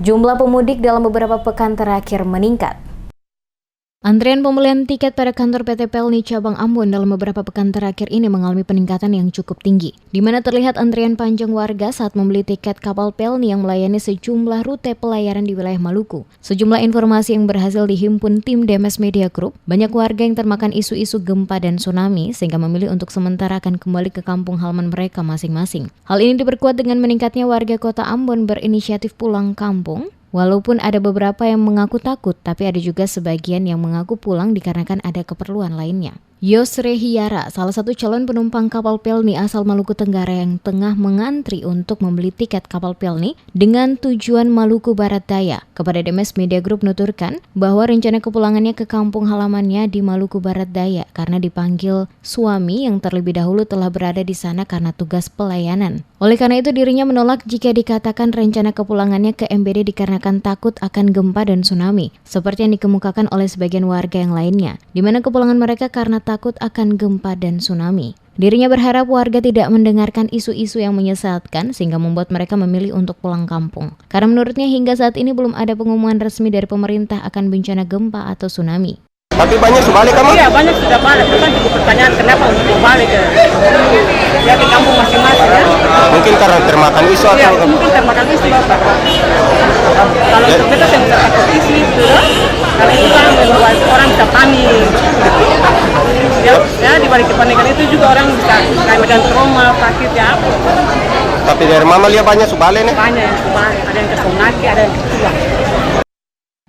Jumlah pemudik dalam beberapa pekan terakhir meningkat. Antrian pembelian tiket pada kantor PT Pelni Cabang Ambon dalam beberapa pekan terakhir ini mengalami peningkatan yang cukup tinggi, di mana terlihat antrian panjang warga saat membeli tiket kapal Pelni yang melayani sejumlah rute pelayaran di wilayah Maluku. Sejumlah informasi yang berhasil dihimpun tim Demes Media Group, banyak warga yang termakan isu-isu gempa dan tsunami sehingga memilih untuk sementara akan kembali ke kampung halaman mereka masing-masing. Hal ini diperkuat dengan meningkatnya warga kota Ambon berinisiatif pulang kampung. Walaupun ada beberapa yang mengaku takut, tapi ada juga sebagian yang mengaku pulang dikarenakan ada keperluan lainnya. Yosre Hiara, salah satu calon penumpang kapal Pelni asal Maluku Tenggara yang tengah mengantri untuk membeli tiket kapal Pelni dengan tujuan Maluku Barat Daya, kepada Demes Media Group nuturkan bahwa rencana kepulangannya ke kampung halamannya di Maluku Barat Daya karena dipanggil suami yang terlebih dahulu telah berada di sana karena tugas pelayanan. Oleh karena itu dirinya menolak jika dikatakan rencana kepulangannya ke MBD dikarenakan takut akan gempa dan tsunami, seperti yang dikemukakan oleh sebagian warga yang lainnya, di mana kepulangan mereka karena takut akan gempa dan tsunami. Dirinya berharap warga tidak mendengarkan isu-isu yang menyesatkan sehingga membuat mereka memilih untuk pulang kampung. Karena menurutnya hingga saat ini belum ada pengumuman resmi dari pemerintah akan bencana gempa atau tsunami. Tapi banyak sudah balik kamu? Iya, banyak sudah balik. Itu kan juga pertanyaan kenapa untuk balik ya di kampung masing-masing ya. Mungkin karena termakan isu Iya, atau mungkin termakan isu Bapak. Kalau untuk kita yang termakan isu itu, karena itu kan membuat orang bisa panik. Ya di balik kepanikan itu juga orang bisa kayak macam trauma, sakit ya. Tapi dari mama lihat banyak sudah balik nih? Banyak yang sudah balik, ada yang ke Sonaki, ada yang ke Tulang.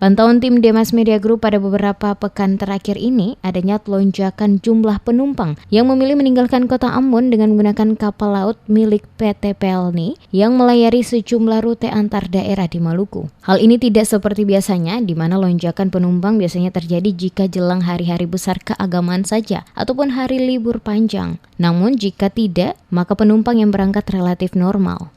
Pantauan tim Demes Media Group pada beberapa pekan terakhir ini adanya lonjakan jumlah penumpang yang memilih meninggalkan kota Ambon dengan menggunakan kapal laut milik PT Pelni yang melayari sejumlah rute antar daerah di Maluku. Hal ini tidak seperti biasanya di mana lonjakan penumpang biasanya terjadi jika jelang hari-hari besar keagamaan saja ataupun hari libur panjang. Namun jika tidak, maka penumpang yang berangkat relatif normal.